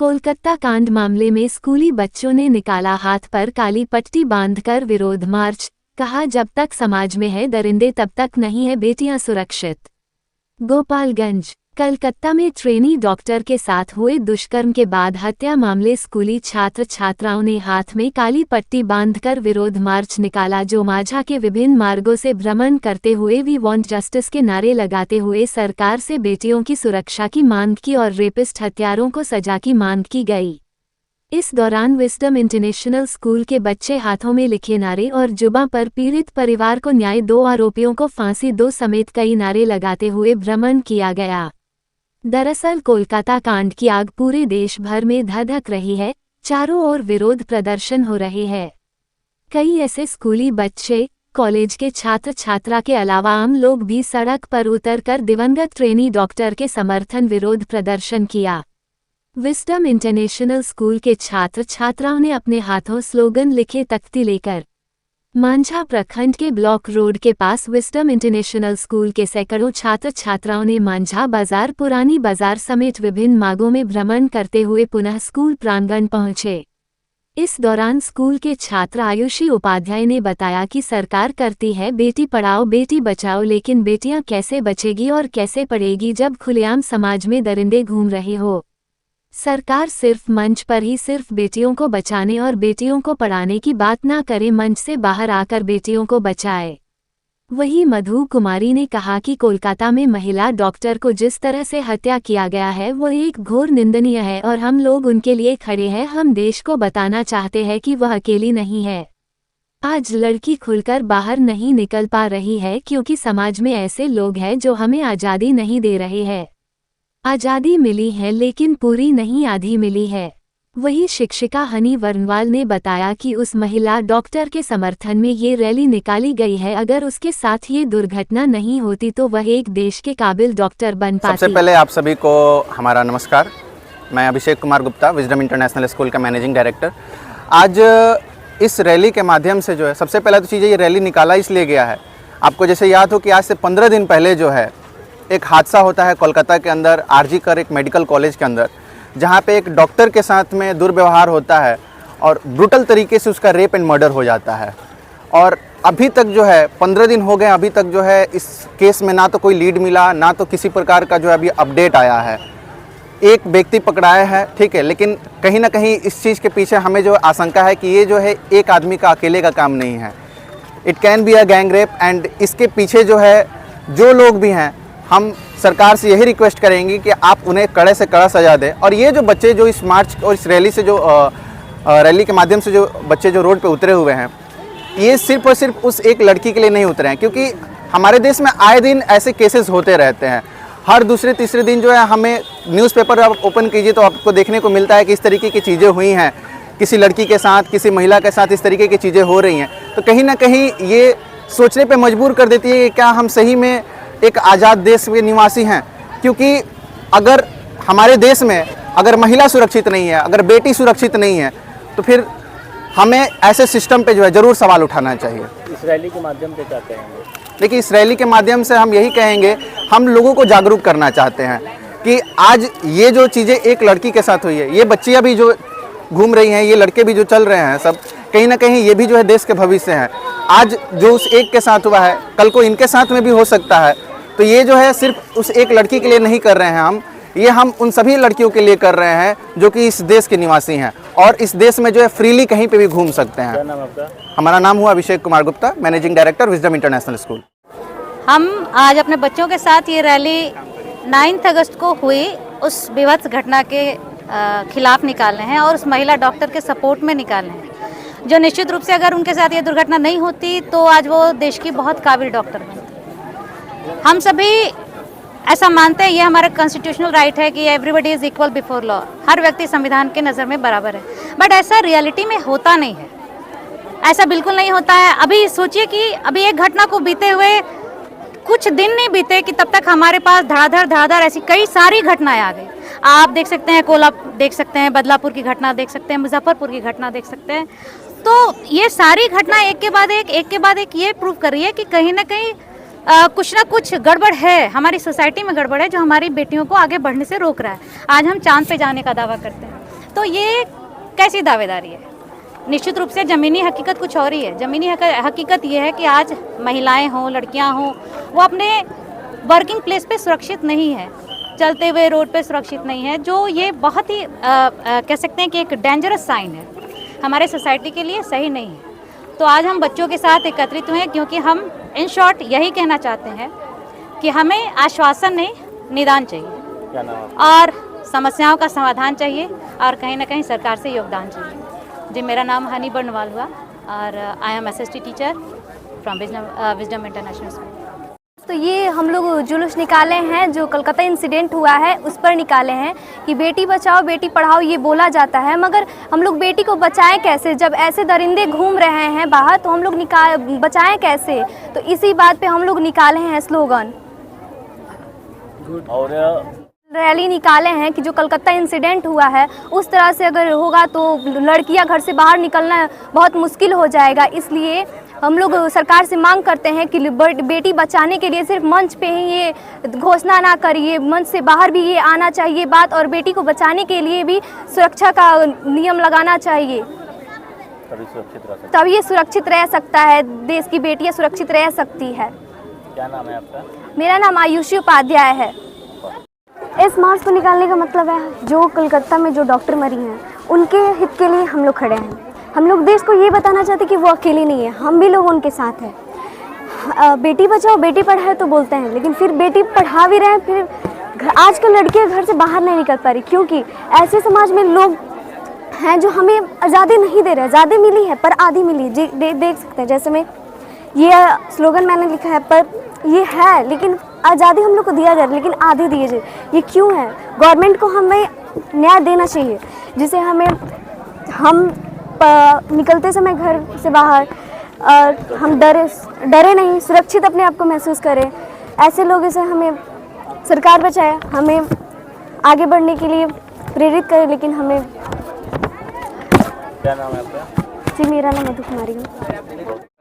कोलकाता कांड मामले में स्कूली बच्चों ने निकाला हाथ पर काली पट्टी बांधकर विरोध मार्च। कहा, जब तक समाज में है दरिंदे तब तक नहीं है बेटियां सुरक्षित। गोपालगंज, कलकत्ता में ट्रेनी डॉक्टर के साथ हुए दुष्कर्म के बाद हत्या मामले स्कूली छात्र छात्राओं ने हाथ में काली पट्टी बांधकर विरोध मार्च निकाला, जो माझा के विभिन्न मार्गों से भ्रमण करते हुए वी वांट जस्टिस के नारे लगाते हुए सरकार से बेटियों की सुरक्षा की मांग की और रेपिस्ट हत्यारों को सजा की मांग की गई। इस दौरान विस्डम इंटरनेशनल स्कूल के बच्चे हाथों में लिखे नारे और जुबां पर पीड़ित परिवार को न्याय दो, आरोपियों को फांसी दो समेत कई नारे लगाते हुए भ्रमण किया गया। दरअसल कोलकाता कांड की आग पूरे देश भर में धधक रही है। चारों ओर विरोध प्रदर्शन हो रहे हैं। कई ऐसे स्कूली बच्चे, कॉलेज के छात्र छात्रा के अलावा आम लोग भी सड़क पर उतरकर दिवंगत ट्रेनी डॉक्टर के समर्थन विरोध प्रदर्शन किया। विस्डम इंटरनेशनल स्कूल के छात्र छात्राओं ने अपने हाथों स्लोगन लिखे तख्ती लेकर मांझा प्रखंड के ब्लॉक रोड के पास विस्डम इंटरनेशनल स्कूल के सैकड़ों छात्र छात्राओं ने मांझा बाजार, पुरानी बाजार समेत विभिन्न मार्गों में भ्रमण करते हुए पुनः स्कूल प्रांगण पहुंचे। इस दौरान स्कूल के छात्र आयुषी उपाध्याय ने बताया कि सरकार करती है बेटी पढ़ाओ बेटी बचाओ, लेकिन बेटियां कैसे बचेगी और कैसे पढ़ेगी जब खुलेआम समाज में दरिंदे घूम रहे हो। सरकार सिर्फ मंच पर ही सिर्फ बेटियों को बचाने और बेटियों को पढ़ाने की बात ना करे, मंच से बाहर आकर बेटियों को बचाए। वहीं मधु कुमारी ने कहा कि कोलकाता में महिला डॉक्टर को जिस तरह से हत्या किया गया है वो एक घोर निंदनीय है और हम लोग उनके लिए खड़े हैं। हम देश को बताना चाहते हैं कि वह अकेली नहीं है। आज लड़की खुलकर बाहर नहीं निकल पा रही है क्योंकि समाज में ऐसे लोग हैं जो हमें आज़ादी नहीं दे रहे हैं। आज़ादी मिली है लेकिन पूरी नहीं, आधी मिली है। वही शिक्षिका हनी वर्नवाल ने बताया कि उस महिला डॉक्टर के समर्थन में ये रैली निकाली गई है। अगर उसके साथ ये दुर्घटना नहीं होती तो वह एक देश के काबिल डॉक्टर बन पाती। सबसे पहले आप सभी को हमारा नमस्कार। मैं Abhishek Kumar Gupta, Wisdom International School का मैनेजिंग डायरेक्टर। आज इस रैली के माध्यम से जो है, सबसे पहला तो चीज़ ये रैली निकाला इसलिए गया है, आपको जैसे याद हो कि आज से 15 दिन पहले जो है एक हादसा होता है कोलकाता के अंदर, आरजी कर एक मेडिकल कॉलेज के अंदर, जहाँ पे एक डॉक्टर के साथ में दुर्व्यवहार होता है और ब्रूटल तरीके से उसका रेप एंड मर्डर हो जाता है। और अभी तक जो है 15 दिन हो गए, अभी तक जो है इस केस में ना तो कोई लीड मिला, ना तो किसी प्रकार का जो है अभी अपडेट आया है। एक व्यक्ति पकड़ाया है, ठीक है, लेकिन कहीं ना कहीं इस चीज़ के पीछे हमें जो आशंका है कि ये जो है एक आदमी का अकेले का काम नहीं है। It can be a gang rape and इसके पीछे जो है जो लोग भी हैं, हम सरकार से यही रिक्वेस्ट करेंगे कि आप उन्हें कड़े से कड़ा सजा दें। और ये जो बच्चे जो इस मार्च और इस रैली से जो रैली के माध्यम से जो बच्चे जो रोड पे उतरे हुए हैं, ये सिर्फ और सिर्फ उस एक लड़की के लिए नहीं उतरे हैं, क्योंकि हमारे देश में आए दिन ऐसे केसेस होते रहते हैं। हर दूसरे तीसरे दिन जो है हमें न्यूज़पेपर आप ओपन कीजिए तो आपको देखने को मिलता है कि इस तरीके की चीज़ें हुई हैं, किसी लड़की के साथ, किसी महिला के साथ इस तरीके की चीज़ें हो रही हैं। तो कहीं ना कहीं ये सोचने पर मजबूर कर देती है कि क्या हम सही में एक आज़ाद देश के निवासी हैं। क्योंकि अगर हमारे देश में अगर महिला सुरक्षित नहीं है, अगर बेटी सुरक्षित नहीं है, तो फिर हमें ऐसे सिस्टम पे जो है ज़रूर सवाल उठाना चाहिए। इस रैली के माध्यम से क्या कहेंगे? देखिए, इस रैली के माध्यम से हम यही कहेंगे, हम लोगों को जागरूक करना चाहते हैं कि आज ये जो चीज़ें एक लड़की के साथ हुई है, ये बच्चियाँ भी जो घूम रही हैं, ये लड़के भी जो चल रहे हैं, सब कहीं ना कहीं ये भी जो है देश के भविष्य हैं। आज जो उस एक के साथ हुआ है, कल को इनके साथ में भी हो सकता है। तो ये जो है सिर्फ उस एक लड़की के लिए नहीं कर रहे हैं हम उन सभी लड़कियों के लिए कर रहे हैं जो कि इस देश के निवासी हैं और इस देश में जो है फ्रीली कहीं पे भी घूम सकते हैं। क्या नाम आपका? हमारा नाम हुआ Abhishek Kumar Gupta, managing director, Wisdom International School. हम आज अपने बच्चों के साथ ये रैली 9 अगस्त को हुई उस विभत्स घटना के खिलाफ निकाले हैं और उस महिला डॉक्टर के सपोर्ट में निकाले हैं, जो निश्चित रूप से अगर उनके साथ ये दुर्घटना नहीं होती तो आज वो देश की बहुत काबिल डॉक्टर बनती। हम सभी ऐसा मानते हैं, ये हमारा कॉन्स्टिट्यूशनल राइट है कि everybody is equal before law, हर व्यक्ति संविधान के नज़र में बराबर है। बट ऐसा रियलिटी में होता नहीं है, ऐसा बिल्कुल नहीं होता है। अभी सोचिए कि अभी एक घटना को बीते हुए कुछ दिन नहीं बीते कि तब तक हमारे पास धड़ाधड़ ऐसी कई सारी घटनाएं आ गई। आप देख सकते हैं, कोल्हापुर देख सकते हैं, बदलापुर की घटना देख सकते हैं, मुजफ्फरपुर की घटना देख सकते हैं। तो ये सारी घटना एक के बाद एक ये प्रूव कर रही है कि कहीं ना कहीं कुछ ना कुछ गड़बड़ है, हमारी सोसाइटी में गड़बड़ है, जो हमारी बेटियों को आगे बढ़ने से रोक रहा है। आज हम चांद पे जाने का दावा करते हैं, तो ये कैसी दावेदारी है? निश्चित रूप से ज़मीनी हकीकत कुछ और ही है। ज़मीनी हकीकत ये है कि आज महिलाएं हों, लड़कियां हों, वो अपने वर्किंग प्लेस पे सुरक्षित नहीं है, चलते हुए रोड पे सुरक्षित नहीं है, जो ये बहुत ही कह सकते हैं कि एक डेंजरस साइन है, हमारे सोसाइटी के लिए सही नहीं है। तो आज हम बच्चों के साथ एकत्रित हुए क्योंकि हम इन शॉर्ट यही कहना चाहते हैं कि हमें आश्वासन नहीं, निदान चाहिए। क्या नाम है? और समस्याओं का समाधान चाहिए और कहीं ना कहीं सरकार से योगदान चाहिए। जी, मेरा नाम हनी बर्नवाल हुआ और I am SST teacher from wisdom International school. तो ये हम लोग जुलूस निकाले हैं, जो कलकत्ता इंसिडेंट हुआ है उस पर निकाले हैं कि बेटी बचाओ बेटी पढ़ाओ ये बोला जाता है, मगर हम लोग बेटी को बचाएं कैसे? जब ऐसे दरिंदे घूम रहे हैं बाहर तो हम लोग बचाएं कैसे? तो इसी बात पे हम लोग निकाले हैं स्लोगन और रैली निकाले हैं कि जो कलकत्ता इंसिडेंट हुआ है उस तरह से अगर होगा तो लड़कियां घर से बाहर निकलना बहुत मुश्किल हो जाएगा। इसलिए हम लोग सरकार से मांग करते हैं कि बेटी बचाने के लिए सिर्फ मंच पे ही ये घोषणा ना करिए, मंच से बाहर भी ये आना चाहिए बात, और बेटी को बचाने के लिए भी सुरक्षा का नियम लगाना चाहिए, तभी ये सुरक्षित रह सकता है, देश की बेटियां सुरक्षित रह सकती है। क्या नाम है आपका? मेरा नाम आयुषी उपाध्याय है। इस मार्च को निकालने का मतलब है जो कलकत्ता में जो डॉक्टर मरी हैं उनके हित के लिए हम लोग खड़े हैं। हम लोग देश को ये बताना चाहते हैं कि वो अकेले नहीं है, हम भी लोग उनके साथ हैं। बेटी बचाओ बेटी पढ़ाओ तो बोलते हैं, लेकिन फिर बेटी पढ़ा भी रहे हैं, फिर आजकल लड़कियां घर से बाहर नहीं निकल पा रही क्योंकि ऐसे समाज में लोग हैं जो हमें आज़ादी नहीं दे रहे। आज़ादी मिली है पर आधी मिली, देख सकते हैं। जैसे में ये स्लोगन मैंने लिखा है पर ये है, लेकिन आज़ादी हम लोग को दिया जा रहा है लेकिन आधी दिए जाए, ये क्यों है? गवर्नमेंट को हमें न्याय देना चाहिए, जिसे हम निकलते समय घर से बाहर हम डरे नहीं, सुरक्षित अपने आप को महसूस करें। ऐसे लोगों से हमें सरकार बचाए, हमें आगे बढ़ने के लिए प्रेरित करे। लेकिन हमें क्या नाम है आपका? जी, मेरा नाम मधु कुमारी है।